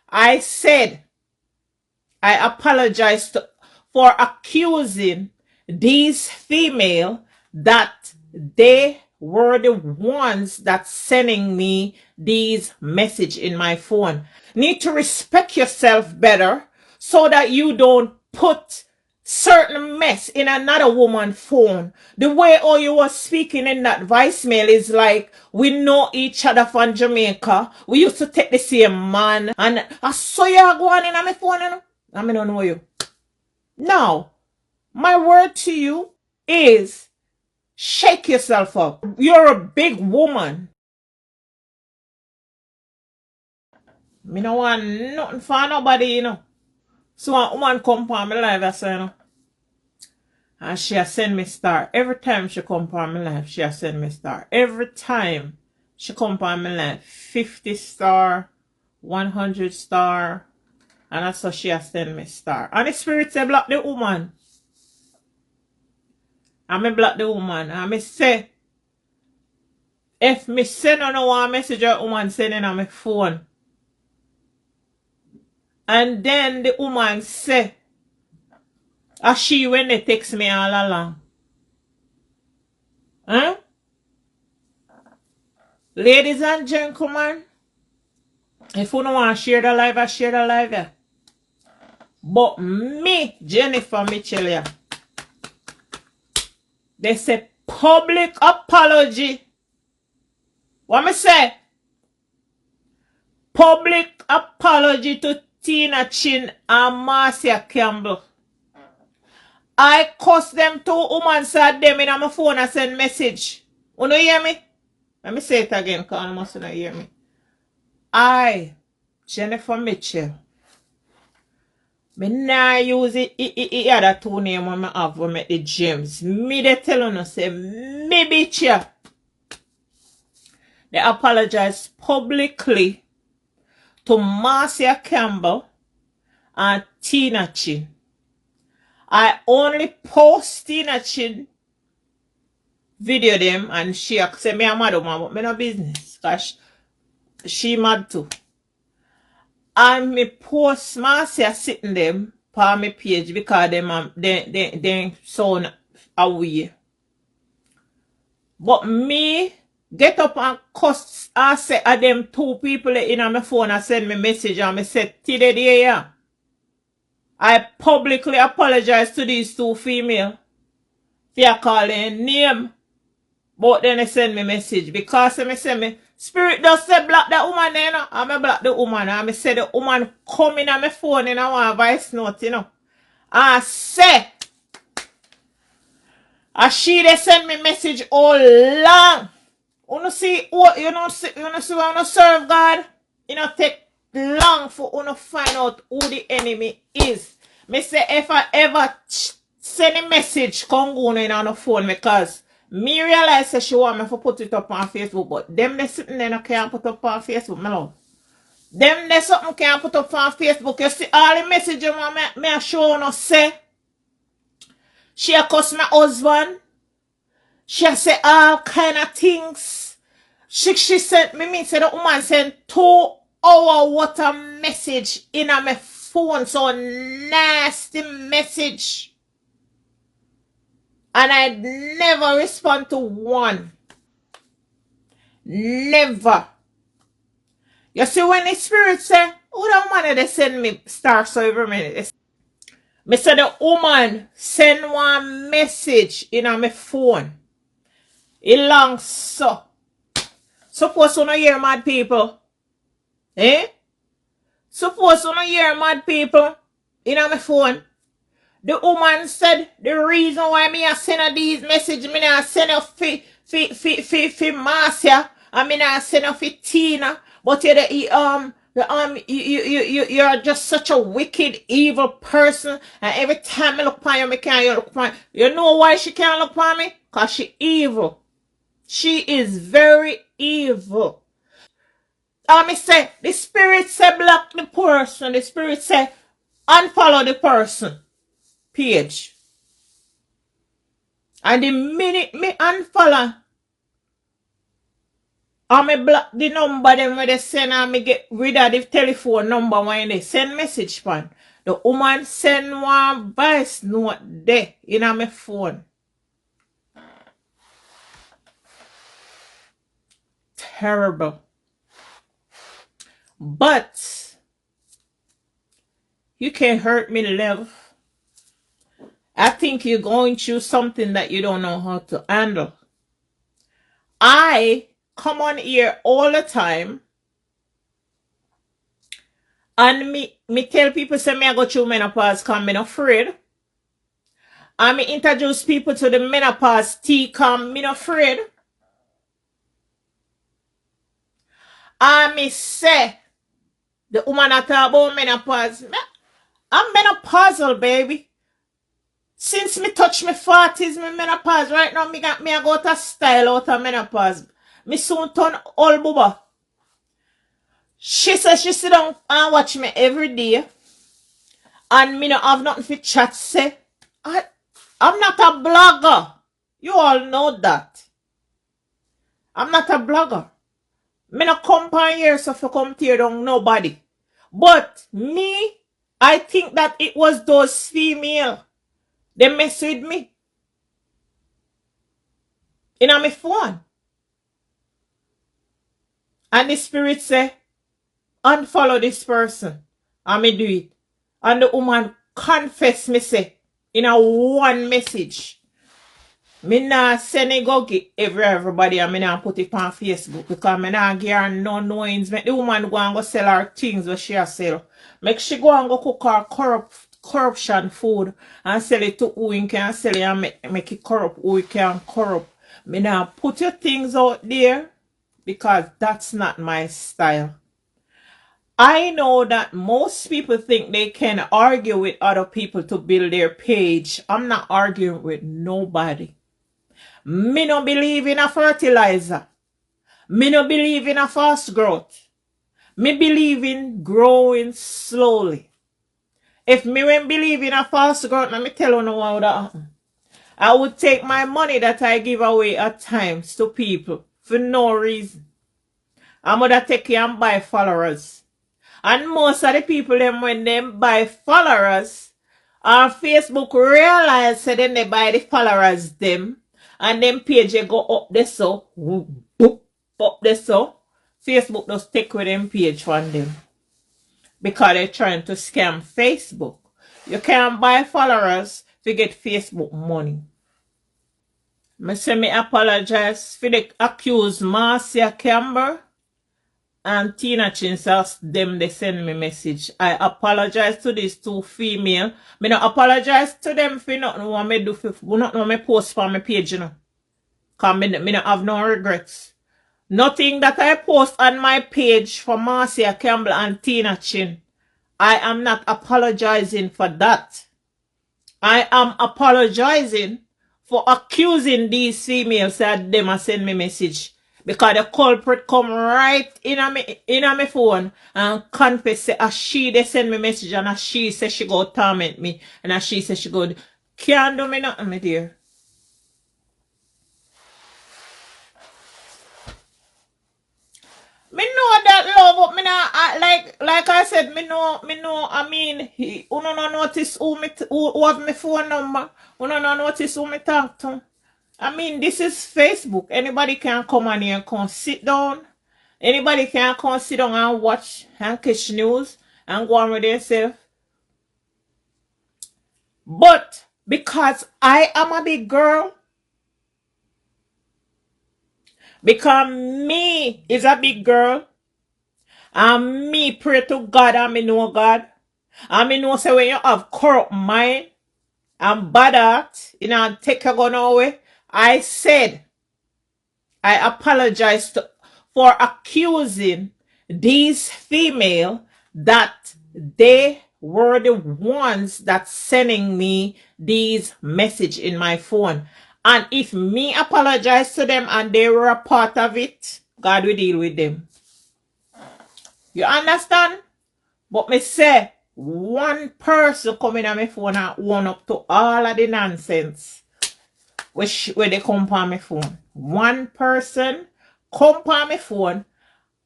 I said, I apologize for accusing these female that they were the ones that sending me these message in my phone. Need to respect yourself better so that you don't put certain mess in another woman's phone. The way all you were speaking in that voicemail is like we know each other from Jamaica. We used to take the same man, and I saw you going in on my phone, you know? I don't know you. Now, my word to you is shake yourself up. You're a big woman. Me no want nothing for nobody, you know. So a woman come on my live, I say, you know. And she a send me star. Every time she come on my live, she a send me star. Every time she come on my live, 50 star, 100 star. And that's how she a send me star. And the spirit say block the woman. And me block the woman. And me say, if me send on one message a woman sending on my phone. And then the woman say, a she when they text me all along. Huh? Ladies and gentlemen, if you don't want to share the live, I share the live. Yeah. But me, Jennifer Mitchell, they say public apology. What me say? Public apology to Tina Chin and Marcia Campbell. I cuss them two women said them in my phone and send message. You know hear me? Let me say it again because you must not hear me. I, Jennifer Mitchell, me nah use it other two name when I have when I make the Jems. Me they tell you say me bitch ya. They apologize publicly to Marcia Campbell and Tina Chin. I only post Tina Chin video them and she say me a mad woman but me no business because she mad too. And me post Marcia sitting them on my page because they sound away. But me get up and cuss and say a them two people in on my phone and send me message and me say today yeah. I publicly apologize to these two female. They call their name. But then they send me message because they send me spirit does say block that woman there, you know. And I block the woman and I say the woman come in on my phone and I want a voice note, you know. I say and she they send me message all long. You see what you know see when you serve God, you know take long for you to find out who the enemy is. Me say if I ever send a message come go in on the phone because me realize that she want me to put it up on Facebook, but them they sitting there can't put up on Facebook, my love. Them they something can't put up on Facebook. You see all the messages me a show no say. She a cuss my husband. She a say all kind of things. She sent me say the woman sent 2-hour water message in on my phone, so nasty message. And I never respond to one. Never. You see when the spirit say, who the woman they send me star so every minute? Me say the woman send one message in on my phone. It long so. Suppose you don't hear mad people. Eh? Suppose you don't hear mad people in on my phone. The woman said the reason why me a send her these messages, me not send her for Marcia, and me not send her for Tina, but you're just such a wicked, evil person, and every time I look upon you, me can't look upon you. You know why she can't look upon me? Because she evil. She is very evil. Me say, the spirit say block the person, the spirit say unfollow the person. Page. And the minute me unfollow I me block the number them where they send and me get rid of the telephone number when they send message pan. The woman send one voice note there in my phone. Terrible. But you can't hurt me, love. I think you're going through something that you don't know how to handle. I come on here all the time and me tell people say me I go through menopause because I'm afraid. And me introduce people to the menopause tea because I'm not afraid. And me say the woman that talk about menopause. I'm menopausal, baby. Since me touch me 40s, me menopause. Right now, me I got a style out of menopause. Me soon turn all booba. She says she sit down and watch me every day. And me not have nothing for chat say. I'm not a blogger. You all know that. I'm not a blogger. Me not come on here so for come tear down nobody. But me, I think that it was those female. They mess with me. In my phone. And the spirit say, unfollow this person. And me do it. And the woman confess me say, in a one message. Me nah send it go get everybody and me nah put it on Facebook because me nah give her no knowings. Make the woman go and go sell her things what she sell. Make she go and go cook her corruption food and sell it to who you can sell it and make it corrupt who you can corrupt. Me nah put your things out there because that's not my style. I know that most people think they can argue with other people to build their page. I'm not arguing with nobody. Me no believe in a fertilizer. Me no believe in a fast growth. Me believe in growing slowly. If me won't believe in a fast growth, let me tell you now what would happen. I would take my money that I give away at times to people for no reason. I'm gonna take it and buy followers. And most of the people them when they buy followers, on Facebook realize so then they buy the followers them. And then page go up there so. Up there so. Facebook just take with them page from them. Because they're trying to scam Facebook. You can't buy followers to get Facebook money. I say me apologize for the accused Marcia Camber and Tina Chinsas, them they send me message. I apologize to these two female. Me not apologize to them for nothing what me do for nothing what me post for my page, you know. Cause me not have no regrets. Nothing that I post on my page for Marcia Campbell and Tina Chin. I am not apologizing for that. I am apologizing for accusing these females that them send me message. Because the culprit come right in my phone and confess say as she they send me message and as she say she go torment me and as she say she go can't do me nothing, my dear. Me know that love, but me not like I said, me know. I mean, you don't notice who have my phone number. You don't notice who me talk to. I mean, this is Facebook. Anybody can come on here and come sit down. Anybody can come sit down and watch and catch news and go on with themselves. But because I am a big girl, because me is a big girl, and me pray to God and me know God, and me know say when you have corrupt mind and bad heart, you know, take your gun away. I said, I apologize for accusing these female that they were the ones that sending me these message in my phone. And if me apologize to them and they were a part of it, God will deal with them. You understand? But me say, one person coming on my phone and own up to all of the nonsense where they come on my phone. One person come on my phone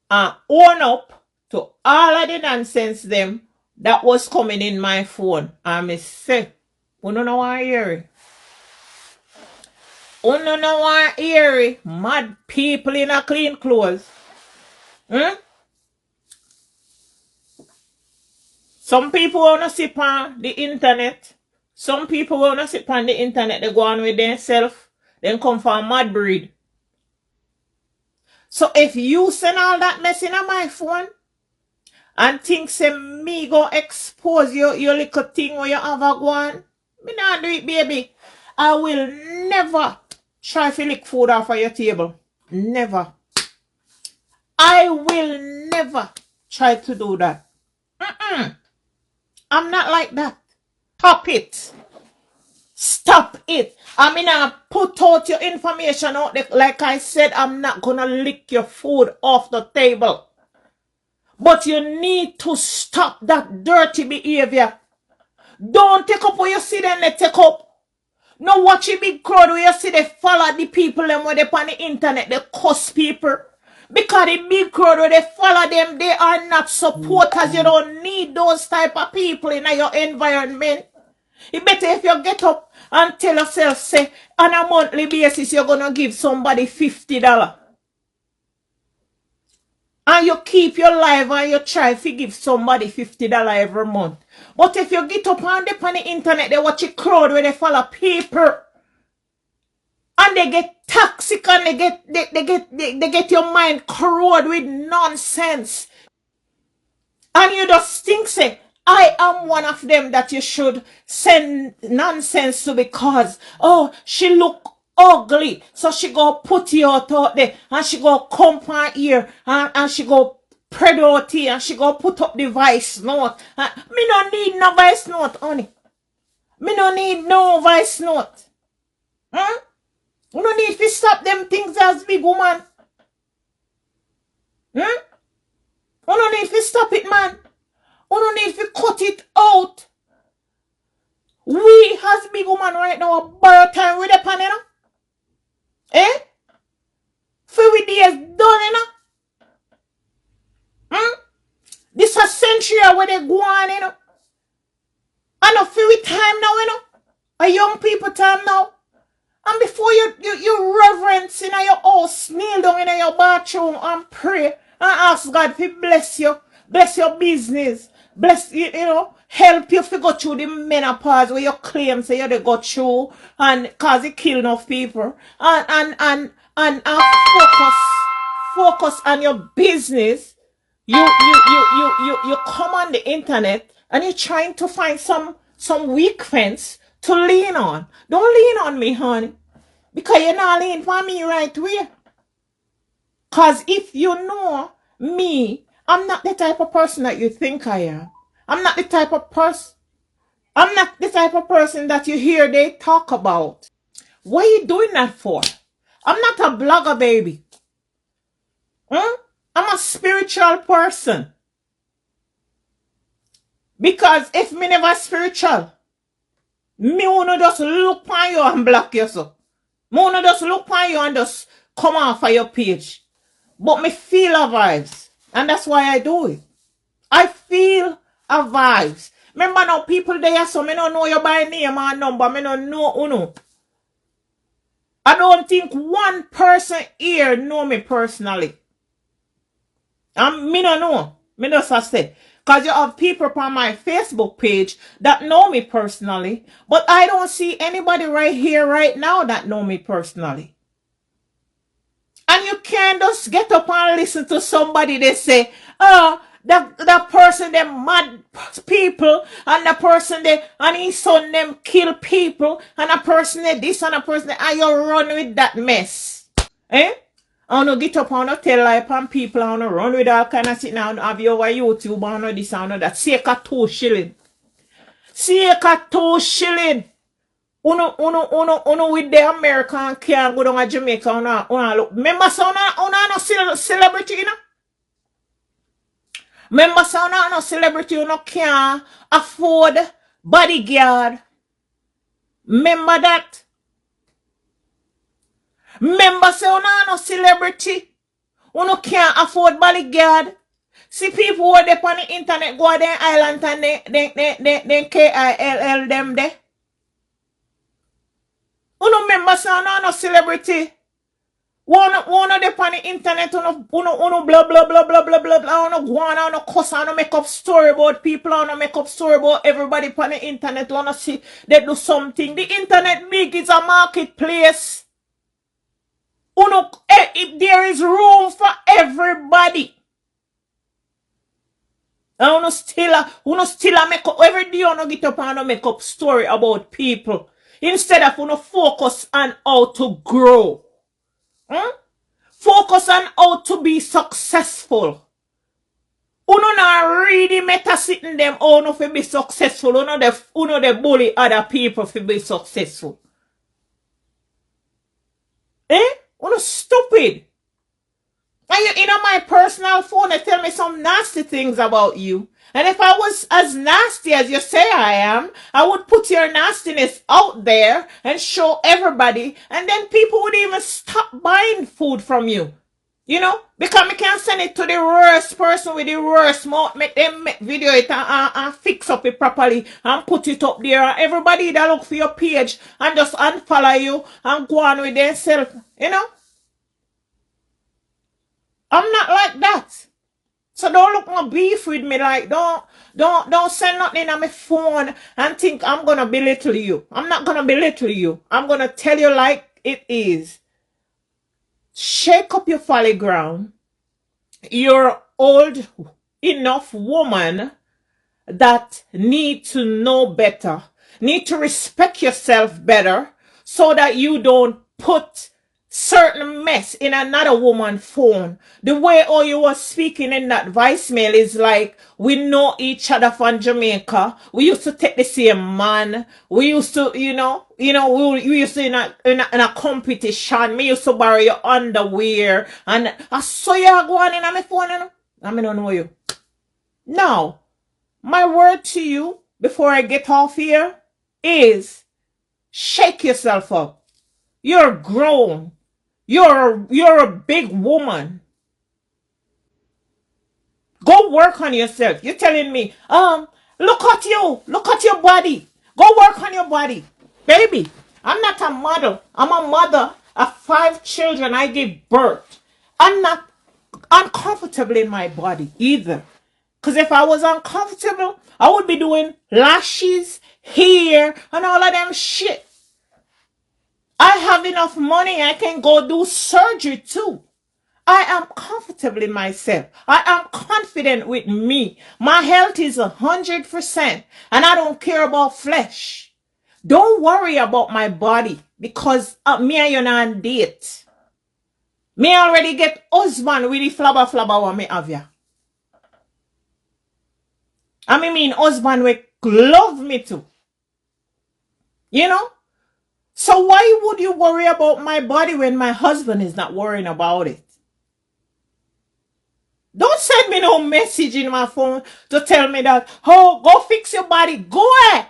and own up to all of the nonsense them that was coming in my phone. And me say, you don't know why I hear it. You don't know why I hear it. Mad people in a clean clothes. Some people wanna sit on the internet. Some people wanna sit on the internet. They go on with themselves. Then come for a mad breed. So if you send all that mess in on my phone and think say me go expose your little thing where you have a go on, me not do it, baby. I will never try to lick food off of your table. Never. I will never try to do that. I'm not like that. Stop it. Stop it. I mean, I put out your information out there. Like I said, I'm not gonna lick your food off the table. But you need to stop that dirty behavior. Don't take up what you see them, they take up. No watch a big crowd where you see they follow the people and when they on the internet, they cuss people. Because the big crowd where they follow them, they are not supporters. You don't need those type of people in your environment. It better if you get up and tell yourself, say, on a monthly basis, you're going to give somebody $50. And you keep your life and you try to give somebody $50 every month. But if you get up on the internet, they watch a crowd where they follow people. And they get toxic and they get your mind corroded with nonsense. And you just think, say, I am one of them that you should send nonsense to because, oh, she look ugly. So she go put you out there and she go come on here and she go predate here and she go put up the voice note. Me no need no voice note, honey. Me no need no voice note. You don't need to stop them things as big woman. You don't need to stop it, man. You don't need to cut it out. We has big woman right now a borrow time with the pan, you know? Eh? For we days done, you know? This a century where they go on, you know? And a few time now, you know? A young people time now. And before you reverence in your house, kneel down in your bathroom and pray and ask God to bless you, bless your business, bless you, you know, help you to go through the menopause where you claim say you go through and cause it kill enough people and focus on your business. You come on the internet and you're trying to find some weak fence to lean on. Don't lean on me, honey. Because you're not leaning for me right way. Because if you know me, I'm not the type of person that you think I am. I'm not the type of person. I'm not the type of person that you hear they talk about. What are you doing that for? I'm not a blogger, baby. I'm a spiritual person. Because if me never spiritual, me wanna just look on you and block you so. Me wanna just look on you and just come off of your page. But me feel a vibes. And that's why I do it. I feel a vibes. Remember now people there so me don't know you by name and number. Me don't know uno. I don't think one person here know me personally. And me don't know. Me just say. Because you have people on my Facebook page that know me personally. But I don't see anybody right here, right now that know me personally. And you can't just get up and listen to somebody they say, oh, that person them mad people, and the person they and his son them kill people, and a person they this and a person they, and you run with that mess. Eh? I wanna get up and tell life and people I wanna run with all kind of shit now and have you over YouTube and this and that. Sake of 2 shilling. Sake of 2 shilling. Uno with the American can't go down to Jamaica una look. Remember so una no celebrity, you know? Remember so una no celebrity, you know, can't afford bodyguard. Remember that? Remember so una no celebrity. Uno can't afford bodyguard. See people who are there on the internet go to their island and they KILL them there. Uno member say no celebrity. Uno there on the internet, uno blah blah blah blah blah blah blah. Uno go on, uno cuss, uno make up story about people, uno make up story about everybody on the internet. Uno see they do something. The internet big is a marketplace. Uno, if there is room for everybody. And uno still make up every day. Uno get up and make up story about people instead of uno focus on how to grow. Focus on how to be successful. Uno not really meta sitting them uno to be successful. Uno de bully other people to be successful. Uno stupid. And you know my personal phone, they tell me some nasty things about you. And if I was as nasty as you say I am, I would put your nastiness out there and show everybody. And then people would even stop buying food from you. You know? Because I can't send it to the worst person with the worst mouth. Make them video it and fix up it properly. And put it up there. And everybody that look for your page and just unfollow you and go on with themselves. You know? I'm not like that. So don't look no beef with me. Like don't send nothing on my phone and think I'm gonna belittle you. I'm not gonna belittle you. I'm gonna tell you like it is. Shake up your folly ground. You're old enough woman that need to know better. Need to respect yourself better so that you don't put certain mess in another woman's phone. The way all you were speaking in that voicemail is like, we know each other from Jamaica. We used to take the same man. We used to, we used to in a competition. Me used to borrow your underwear. And I saw you going in on my phone, and I don't know you. Now, my word to you before I get off here is shake yourself up. You're grown. You're a big woman. Go work on yourself. You're telling me, look at you. Look at your body. Go work on your body. Baby, I'm not a model. I'm a mother of 5 children. I gave birth. I'm not uncomfortable in my body either. Because if I was uncomfortable, I would be doing lashes, hair, and all of them shit. I have enough money. I can go do surgery too. I am comfortable in myself. I am confident with me. My health is 100%. And I don't care about flesh. Don't worry about my body. Because me and you not on date. Me already get husband with the flabba what me have ya. I mean husband will love me too. You know? So why would you worry about my body when my husband is not worrying about it? Don't send me no message in my phone to tell me that, oh, go fix your body. Go ahead.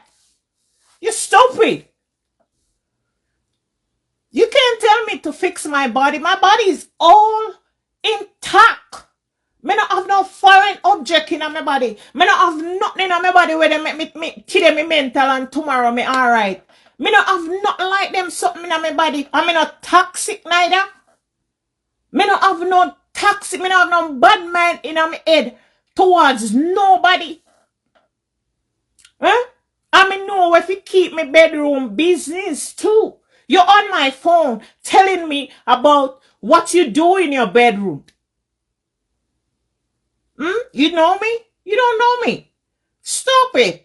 You're stupid. You can't tell me to fix my body. My body is all intact. Me not have no foreign object in my body. Me not have nothing in my body where they make me today me mental and tomorrow me alright. Me not have nothing like them something in my body. And me not toxic neither. Me not have no toxic, me not have no bad mind in my head towards nobody. Huh? I mean know if you keep my bedroom business too. You're on my phone telling me about what you do in your bedroom. You know me? You don't know me. Stop it.